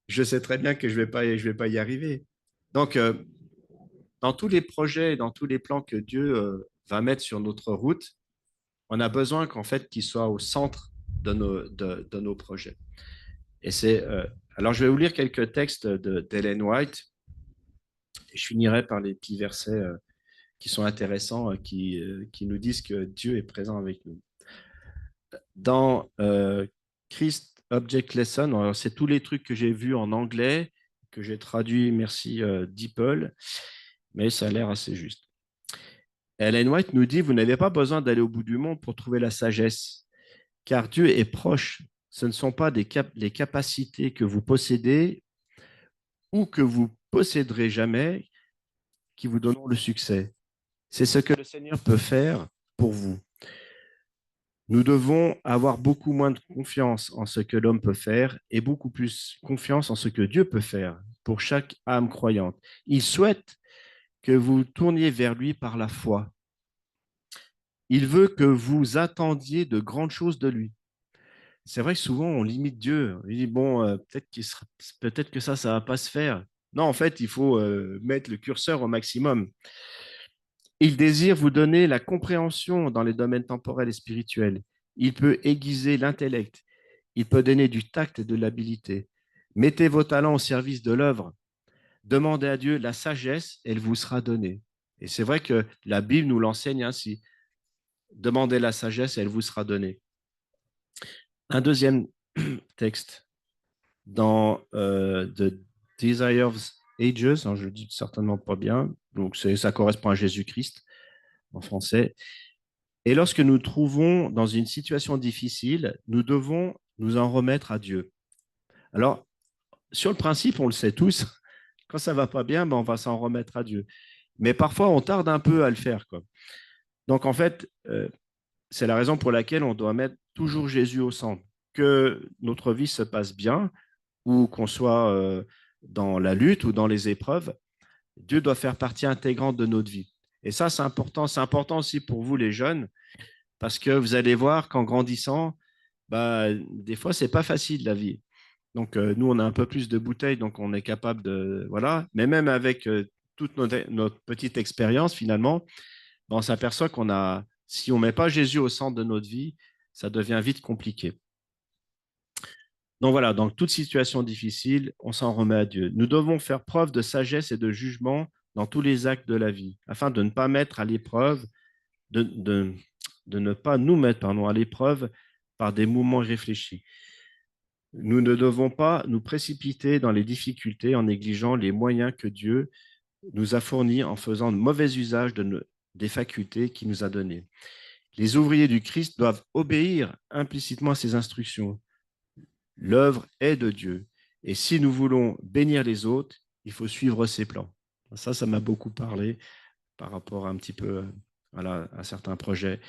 je sais très bien que je vais pas y arriver. Donc, dans tous les projets, dans tous les plans que Dieu va mettre sur notre route, on a besoin qu'en fait, qu'il soit au centre de nos projets. Et alors, je vais vous lire quelques textes d'Ellen White. Et je finirai par les petits versets qui sont intéressants, qui nous disent que Dieu est présent avec nous. Dans Christ Object Lesson, c'est tous les trucs que j'ai vus en anglais, que j'ai traduit, merci DeepL, mais ça a l'air assez juste. Ellen White nous dit, vous n'avez pas besoin d'aller au bout du monde pour trouver la sagesse, car Dieu est proche. Ce ne sont pas les capacités que vous possédez ou que vous posséderez jamais qui vous donneront le succès. C'est ce que le Seigneur peut faire pour vous. Nous devons avoir beaucoup moins de confiance en ce que l'homme peut faire et beaucoup plus confiance en ce que Dieu peut faire pour chaque âme croyante. Il souhaite que vous tourniez vers lui par la foi. Il veut que vous attendiez de grandes choses de lui. C'est vrai que souvent, on limite Dieu. On dit, bon, peut-être que ça ne va pas se faire. Non, en fait, il faut mettre le curseur au maximum. Il désire vous donner la compréhension dans les domaines temporels et spirituels. Il peut aiguiser l'intellect. Il peut donner du tact et de l'habilité. Mettez vos talents au service de l'œuvre. Demandez à Dieu la sagesse, elle vous sera donnée. Et c'est vrai que la Bible nous l'enseigne ainsi. Demandez la sagesse, elle vous sera donnée. Un deuxième texte dans The Desire of Ages, je ne le dis certainement pas bien, donc ça correspond à Jésus-Christ en français. Et lorsque nous nous trouvons dans une situation difficile, nous devons nous en remettre à Dieu. Alors, sur le principe, on le sait tous, quand ça ne va pas bien, ben on va s'en remettre à Dieu. Mais parfois, on tarde un peu à le faire, quoi. Donc, en fait, c'est la raison pour laquelle on doit mettre toujours Jésus au centre. Que notre vie se passe bien ou qu'on soit dans la lutte ou dans les épreuves, Dieu doit faire partie intégrante de notre vie. Et ça, c'est important. C'est important aussi pour vous, les jeunes, parce que vous allez voir qu'en grandissant, bah, des fois, c'est pas facile la vie. Donc, nous, on a un peu plus de bouteilles, donc on est capable de. Voilà. Mais même avec toute notre petite expérience, finalement, bah, on s'aperçoit qu'on a. Si on ne met pas Jésus au centre de notre vie, ça devient vite compliqué. Donc voilà, dans toute situation difficile, on s'en remet à Dieu. Nous devons faire preuve de sagesse et de jugement dans tous les actes de la vie, afin de ne pas mettre à l'épreuve, de ne pas nous mettre à l'épreuve par des mouvements irréfléchis. Nous ne devons pas nous précipiter dans les difficultés en négligeant les moyens que Dieu nous a fournis en faisant de mauvais usage des facultés qu'il nous a données. Les ouvriers du Christ doivent obéir implicitement à ses instructions. L'œuvre est de Dieu. Et si nous voulons bénir les autres, il faut suivre ses plans. Ça m'a beaucoup parlé par rapport à un petit peu voilà, à certains projets.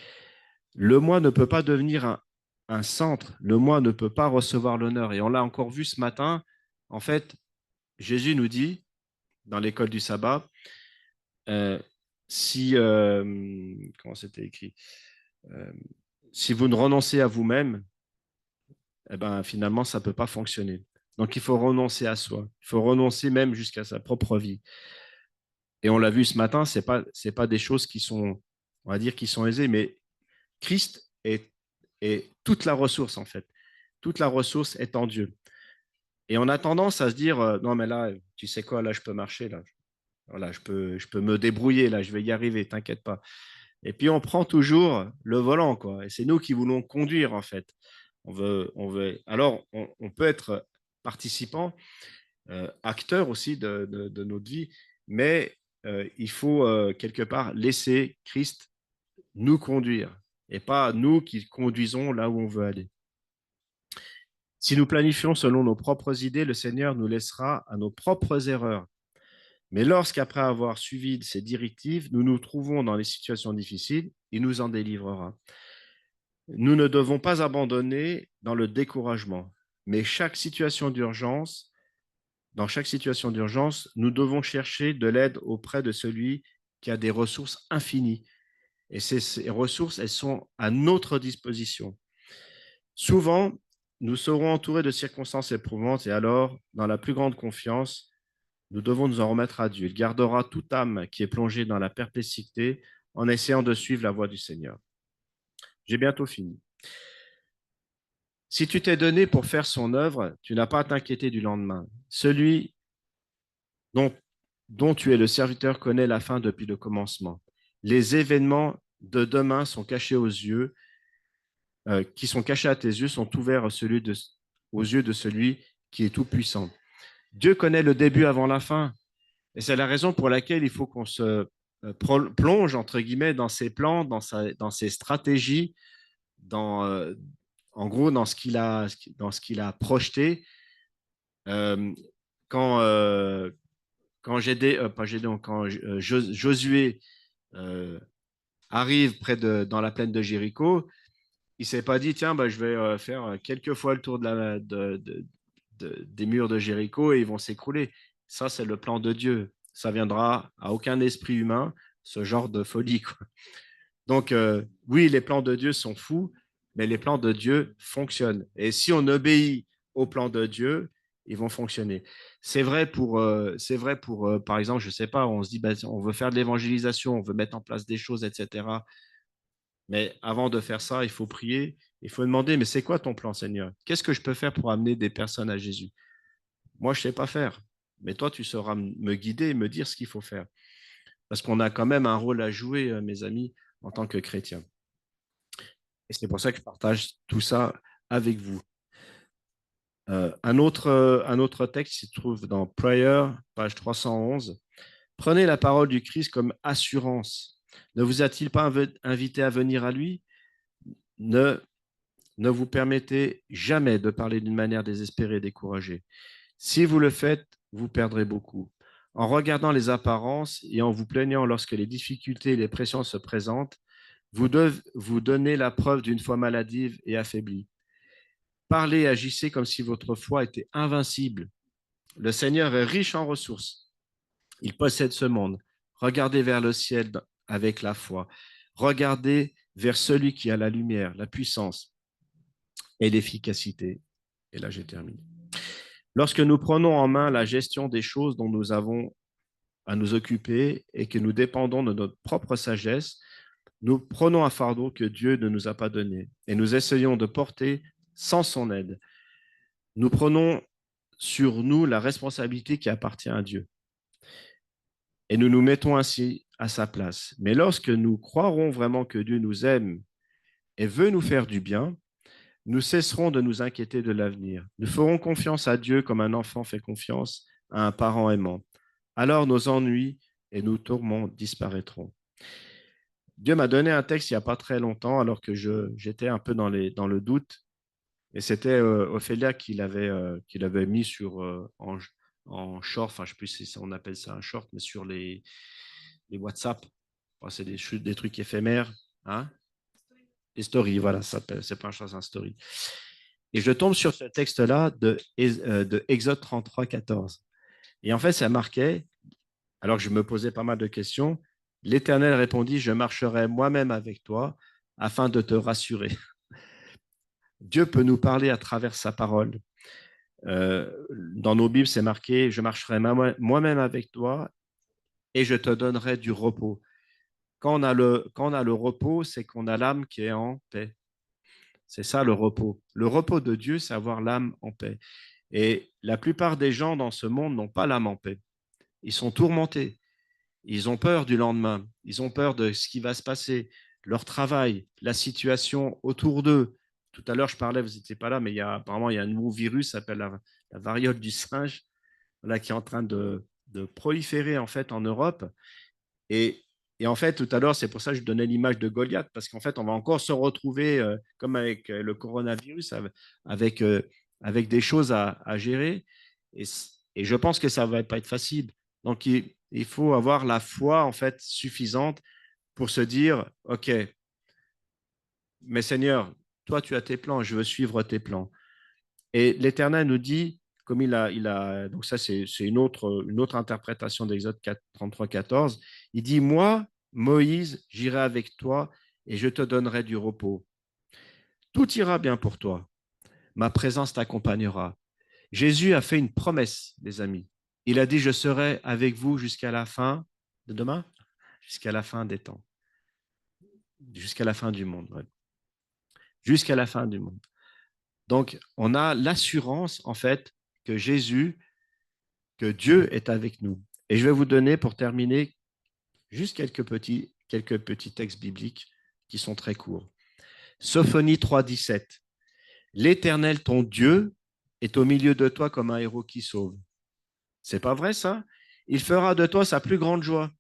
Le moi ne peut pas devenir un centre. Le moi ne peut pas recevoir l'honneur. Et on l'a encore vu ce matin. En fait, Jésus nous dit, dans l'école du sabbat, euh, si, comment c'était écrit, euh, si vous ne renoncez à vous-même, eh ben, finalement, ça ne peut pas fonctionner. Donc, il faut renoncer à soi. Il faut renoncer même jusqu'à sa propre vie. Et on l'a vu ce matin, c'est pas des choses qui sont, on va dire, qui sont aisées, mais Christ est toute la ressource, en fait. Toute la ressource est en Dieu. Et on a tendance à se dire, non, mais là, tu sais quoi, là, je peux marcher, là. Voilà, je peux me débrouiller, là, je vais y arriver, t'inquiète pas. Et puis, on prend toujours le volant, quoi. Et c'est nous qui voulons conduire, en fait. On veut... Alors, on peut être participant, acteur aussi de notre vie, mais il faut quelque part laisser Christ nous conduire et pas nous qui conduisons là où on veut aller. Si nous planifions selon nos propres idées, le Seigneur nous laissera à nos propres erreurs. Mais lorsqu'après avoir suivi ces directives, nous nous trouvons dans les situations difficiles, il nous en délivrera. Nous ne devons pas abandonner dans le découragement, mais dans chaque situation d'urgence, nous devons chercher de l'aide auprès de celui qui a des ressources infinies. Et ces ressources, elles sont à notre disposition. Souvent, nous serons entourés de circonstances éprouvantes et alors, dans la plus grande confiance, nous devons nous en remettre à Dieu. Il gardera toute âme qui est plongée dans la perplexité en essayant de suivre la voie du Seigneur. J'ai bientôt fini. Si tu t'es donné pour faire son œuvre, tu n'as pas à t'inquiéter du lendemain. Celui dont, dont tu es le serviteur connaît la fin depuis le commencement. Les événements de demain sont cachés aux yeux, qui sont cachés à tes yeux, sont ouverts aux yeux de celui qui est tout-puissant. Dieu connaît le début avant la fin. Et c'est la raison pour laquelle il faut qu'on se plonge, entre guillemets, dans ses plans, dans ses stratégies, dans, en gros, dans ce qu'il a projeté. Euh, quand quand, pas Gédéon, quand Josué arrive dans la plaine de Jéricho, il ne s'est pas dit, tiens, bah, je vais faire quelques fois le tour des murs de Jéricho et ils vont s'écrouler. Ça, c'est le plan de Dieu. Ça viendra à aucun esprit humain, ce genre de folie, quoi. Donc, oui, les plans de Dieu sont fous, mais les plans de Dieu fonctionnent. Et si on obéit aux plans de Dieu, ils vont fonctionner. C'est vrai pour par exemple, je ne sais pas, on se dit, bah, on veut faire de l'évangélisation, on veut mettre en place des choses, etc. Mais avant de faire ça, il faut prier, il faut demander, mais c'est quoi ton plan, Seigneur? Qu'est-ce que je peux faire pour amener des personnes à Jésus? Moi, je ne sais pas faire, mais toi, tu sauras me guider et me dire ce qu'il faut faire. Parce qu'on a quand même un rôle à jouer, mes amis, en tant que chrétiens. Et c'est pour ça que je partage tout ça avec vous. Un autre texte se trouve dans Prayer, page 311. Prenez la parole du Christ comme assurance. Ne vous a-t-il pas invité à venir à lui? Ne, ne vous permettez jamais de parler d'une manière désespérée et découragée. Si vous le faites, vous perdrez beaucoup. En regardant les apparences et en vous plaignant lorsque les difficultés et les pressions se présentent, vous devez vous donner la preuve d'une foi maladive et affaiblie. Parlez et agissez comme si votre foi était invincible. Le Seigneur est riche en ressources. Il possède ce monde. Regardez vers le ciel avec la foi. Regardez vers celui qui a la lumière, la puissance et l'efficacité. Et là, j'ai terminé. Lorsque nous prenons en main la gestion des choses dont nous avons à nous occuper et que nous dépendons de notre propre sagesse, nous prenons un fardeau que Dieu ne nous a pas donné et nous essayons de porter sans son aide. Nous prenons sur nous la responsabilité qui appartient à Dieu et nous nous mettons ainsi à sa place. Mais lorsque nous croirons vraiment que Dieu nous aime et veut nous faire du bien, nous cesserons de nous inquiéter de l'avenir. Nous ferons confiance à Dieu comme un enfant fait confiance à un parent aimant. Alors nos ennuis et nos tourments disparaîtront. Dieu m'a donné un texte il n'y a pas très longtemps, alors que j'étais un peu dans le doute. Et c'était Ophélia qui l'avait mis en short, enfin, je ne sais plus si on appelle ça un short, mais sur les WhatsApp. Enfin, c'est des trucs éphémères. Hein, les stories, voilà, c'est pas un short, c'est un story. Et je tombe sur ce texte-là de Exode 33, 14. Et en fait, ça marquait, alors que je me posais pas mal de questions, l'Éternel répondit, je marcherai moi-même avec toi afin de te rassurer. Dieu peut nous parler à travers sa parole. Dans nos Bibles, c'est marqué, je marcherai moi-même avec toi et je te donnerai du repos. Quand on a le repos, c'est qu'on a l'âme qui est en paix. C'est ça le repos. Le repos de Dieu, c'est avoir l'âme en paix. Et la plupart des gens dans ce monde n'ont pas l'âme en paix. Ils sont tourmentés. Ils ont peur du lendemain. Ils ont peur de ce qui va se passer, leur travail, la situation autour d'eux. Tout à l'heure, je parlais, vous n'étiez pas là, mais apparemment, il y a un nouveau virus, ça s'appelle la variole du singe, là, qui est en train de proliférer en fait en Europe. Et, et en fait, tout à l'heure, c'est pour ça que je donnais l'image de Goliath, parce qu'en fait, on va encore se retrouver, comme avec le coronavirus, avec, euh, avec des choses à gérer. Et, et je pense que ça ne va pas être facile. Donc, il faut avoir la foi, en fait, suffisante pour se dire, OK, mais Seigneur, toi, tu as tes plans, je veux suivre tes plans. Et l'Éternel nous dit, comme donc ça c'est une autre interprétation d'Exode 33, 14, il dit, moi, Moïse, j'irai avec toi et je te donnerai du repos. Tout ira bien pour toi. Ma présence t'accompagnera. Jésus a fait une promesse, les amis. Il a dit, je serai avec vous jusqu'à la fin de demain, jusqu'à la fin des temps, jusqu'à la fin du monde. Ouais. Jusqu'à la fin du monde. Donc, on a l'assurance, en fait, que que Dieu est avec nous. Et je vais vous donner, pour terminer, juste quelques petits textes bibliques qui sont très courts. Sophonie 3, 17. L'Éternel, ton Dieu, est au milieu de toi comme un héros qui sauve. C'est pas vrai, ça? Il fera de toi sa plus grande joie.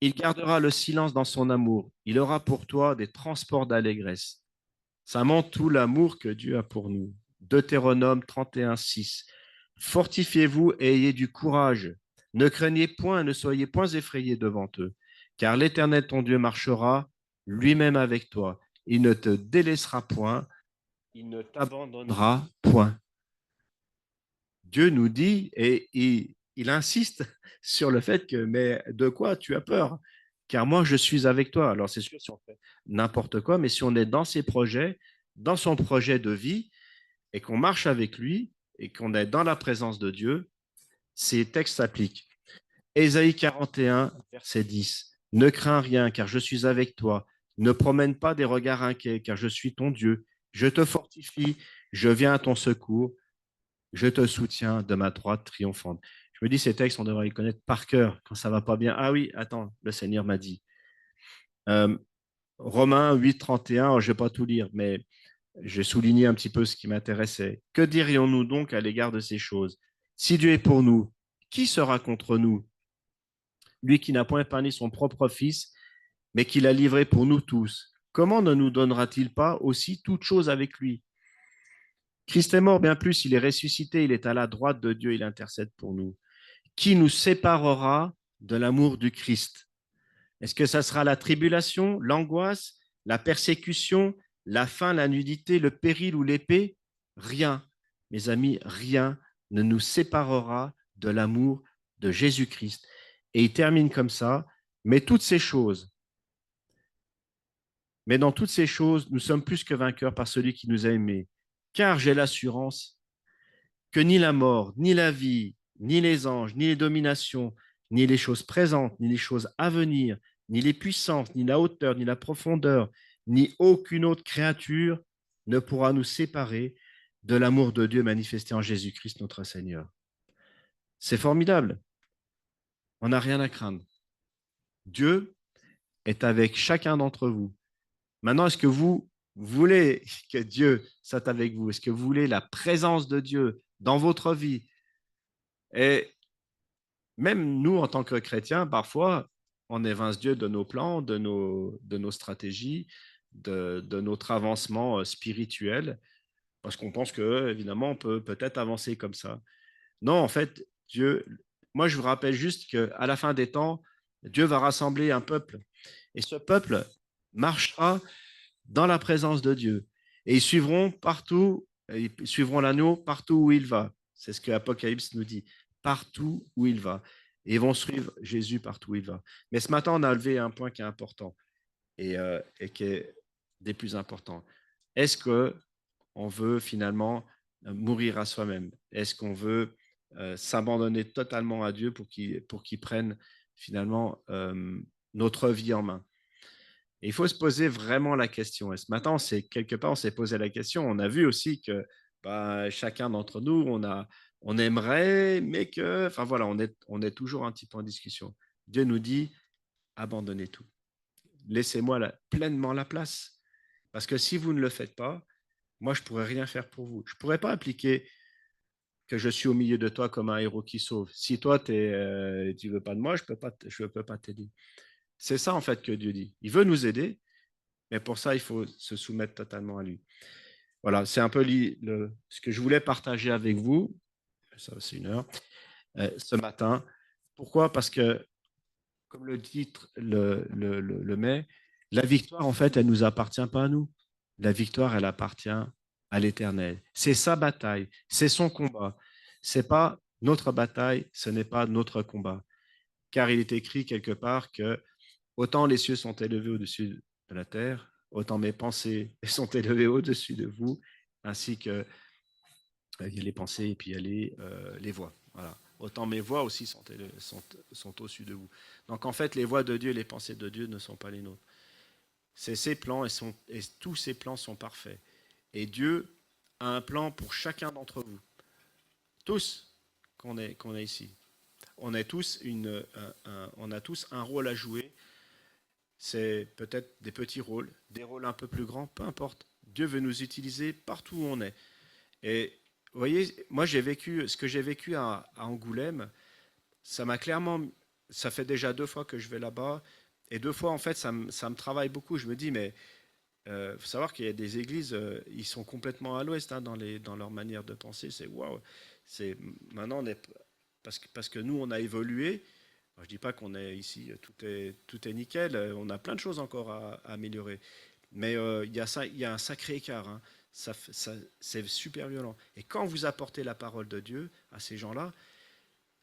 Il gardera le silence dans son amour. Il aura pour toi des transports d'allégresse. Ça montre tout l'amour que Dieu a pour nous. Deutéronome 31, 6. Fortifiez-vous et ayez du courage. Ne craignez point, ne soyez point effrayés devant eux, car l'Éternel ton Dieu marchera lui-même avec toi. Il ne te délaissera point, il ne t'abandonnera point. Dieu nous dit, et il insiste sur le fait que, mais de quoi tu as peur? Car moi, je suis avec toi. Alors, c'est sûr, si on fait n'importe quoi, mais si on est dans ses projets, dans son projet de vie, et qu'on marche avec lui, et qu'on est dans la présence de Dieu, ces textes s'appliquent. Ésaïe 41, verset 10. Ne crains rien, car je suis avec toi. Ne promène pas des regards inquiets, car je suis ton Dieu. Je te fortifie, je viens à ton secours. Je te soutiens de ma droite triomphante. Je me dis, ces textes, on devrait les connaître par cœur quand ça ne va pas bien. Ah oui, attends, le Seigneur m'a dit. Euh, Romains 8, 31, je ne vais pas tout lire, mais j'ai souligné un petit peu ce qui m'intéressait. Que dirions-nous donc à l'égard de ces choses? Si Dieu est pour nous, qui sera contre nous? Lui qui n'a point épargné son propre Fils, mais qui l'a livré pour nous tous. Comment ne nous donnera-t-il pas aussi toute chose avec lui? Christ est mort, bien plus, il est ressuscité, il est à la droite de Dieu, il intercède pour nous. Qui nous séparera de l'amour du Christ? Est-ce que ça sera la tribulation, l'angoisse, la persécution, la faim, la nudité, le péril ou l'épée? Rien, mes amis, rien ne nous séparera de l'amour de Jésus-Christ. Et il termine comme ça, mais toutes ces choses, mais dans toutes ces choses, nous sommes plus que vainqueurs par celui qui nous a aimés. Car j'ai l'assurance que ni la mort, ni la vie, ni les anges, ni les dominations, ni les choses présentes, ni les choses à venir, ni les puissances, ni la hauteur, ni la profondeur, ni aucune autre créature ne pourra nous séparer de l'amour de Dieu manifesté en Jésus-Christ notre Seigneur. C'est formidable. On n'a rien à craindre. Dieu est avec chacun d'entre vous. Maintenant, est-ce que vous voulez que Dieu soit avec vous? Est-ce que vous voulez la présence de Dieu dans votre vie? Et même nous, en tant que chrétiens, parfois, on évince Dieu de nos plans, de nos stratégies, de notre avancement spirituel, parce qu'on pense que, évidemment, on peut peut-être avancer comme ça. Non, en fait, Dieu, moi je vous rappelle juste qu'à la fin des temps, Dieu va rassembler un peuple. Et ce peuple marchera dans la présence de Dieu. Et ils suivront partout, ils suivront l'agneau partout où il va. C'est ce que l'Apocalypse nous dit. Partout où il va. Et ils vont suivre Jésus partout où il va. Mais ce matin, on a levé un point qui est important et qui est des plus importants. Est-ce qu'on veut finalement mourir à soi-même? Est-ce qu'on veut s'abandonner totalement à Dieu pour qu'il prenne finalement notre vie en main? Et il faut se poser vraiment la question. Et ce matin, quelque part, on s'est posé la question. On a vu aussi que bah, chacun d'entre nous, on aimerait, mais que, enfin voilà, on est toujours un petit peu en discussion. Dieu nous dit, abandonnez tout. Laissez-moi pleinement la place. Parce que si vous ne le faites pas, moi, je ne pourrais rien faire pour vous. Je ne pourrais pas appliquer que je suis au milieu de toi comme un héros qui sauve. Si toi, tu ne veux pas de moi, je ne peux pas t'aider. C'est ça, en fait, que Dieu dit. Il veut nous aider, mais pour ça, il faut se soumettre totalement à lui. Voilà, c'est un peu ce que je voulais partager avec vous. Ça, c'est 1 heure. Ce matin. Pourquoi? Parce que, comme le titre le met, la victoire, en fait, elle ne nous appartient pas à nous. La victoire, elle appartient à l'Éternel. C'est sa bataille, c'est son combat. Ce n'est pas notre bataille, ce n'est pas notre combat. Car il est écrit quelque part que autant les cieux sont élevés au-dessus de la terre, autant mes pensées sont élevées au-dessus de vous, ainsi que il y a les pensées et puis il y a les voix. Voilà. Autant mes voix aussi sont au-dessus de vous. Donc en fait, les voix de Dieu et les pensées de Dieu ne sont pas les nôtres. C'est ses plans et tous ses plans sont parfaits. Et Dieu a un plan pour chacun d'entre vous. Tous qu'on est ici. On a tous un rôle à jouer. C'est peut-être des petits rôles, des rôles un peu plus grands, peu importe. Dieu veut nous utiliser partout où on est. Et vous voyez, moi ce que j'ai vécu à Angoulême, ça m'a clairement, ça fait déjà 2 fois que je vais là-bas, et 2 fois en fait, ça me travaille beaucoup. Je me dis, mais faut savoir qu'il y a des églises, ils sont complètement à l'ouest hein, dans leur manière de penser. C'est waouh. Maintenant parce que nous on a évolué. Je ne dis pas qu'on est ici, tout est nickel. On a plein de choses encore à améliorer. Mais il y a un sacré écart. Hein. C'est super violent. Et quand vous apportez la parole de Dieu à ces gens-là,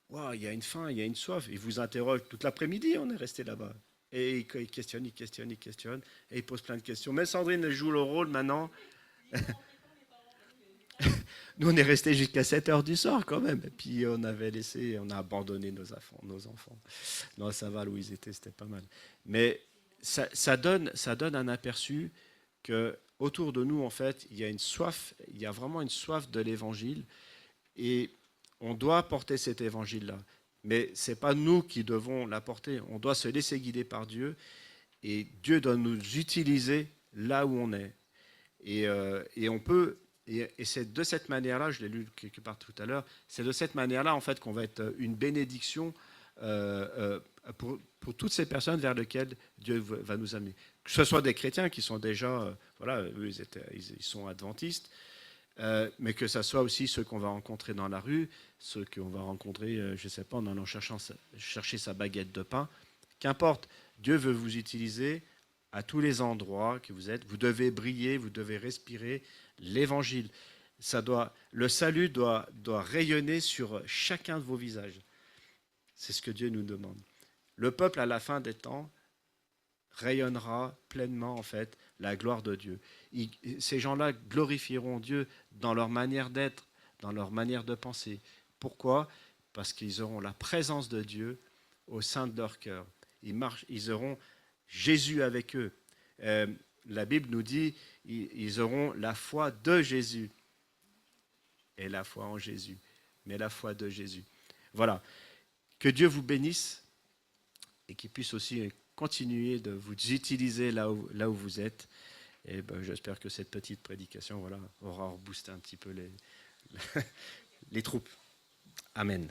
wow, il y a une faim, il y a une soif. Ils vous interrogent toute l'après-midi, on est resté là-bas. Et ils questionnent, ils questionnent, ils questionnent. Et ils posent plein de questions. Mais Sandrine elle joue le rôle maintenant. Nous, on est resté jusqu'à 7 heures du soir quand même. Et puis on a abandonné nos enfants. Non, ça va, Louise c'était pas mal. Mais ça donne un aperçu que autour de nous, en fait, il y a une soif, il y a vraiment une soif de l'évangile. Et on doit porter cet évangile-là. Mais ce n'est pas nous qui devons l'apporter. On doit se laisser guider par Dieu. Et Dieu doit nous utiliser là où on est. Et on peut. Et c'est de cette manière-là, je l'ai lu quelque part tout à l'heure, c'est de cette manière-là, en fait, qu'on va être une bénédiction pour toutes ces personnes vers lesquelles Dieu va nous amener. Que ce soit des chrétiens qui sont déjà, voilà, eux, ils sont adventistes, mais que ce soit aussi ceux qu'on va rencontrer dans la rue, ceux qu'on va rencontrer, je ne sais pas, en allant chercher sa baguette de pain. Qu'importe, Dieu veut vous utiliser à tous les endroits que vous êtes. Vous devez briller, vous devez respirer l'évangile. Le salut doit rayonner sur chacun de vos visages. C'est ce que Dieu nous demande. Le peuple, à la fin des temps, rayonnera pleinement, en fait, la gloire de Dieu. Ces gens-là glorifieront Dieu dans leur manière d'être, dans leur manière de penser. Pourquoi? Parce qu'ils auront la présence de Dieu au sein de leur cœur. Ils auront Jésus avec eux. La Bible nous dit ils auront la foi de Jésus. Et la foi en Jésus. Mais la foi de Jésus. Voilà. Que Dieu vous bénisse et qu'il puisse aussi continuer de vous utiliser là où vous êtes. Et ben, j'espère que cette petite prédication voilà, aura reboosté un petit peu les troupes. Amen.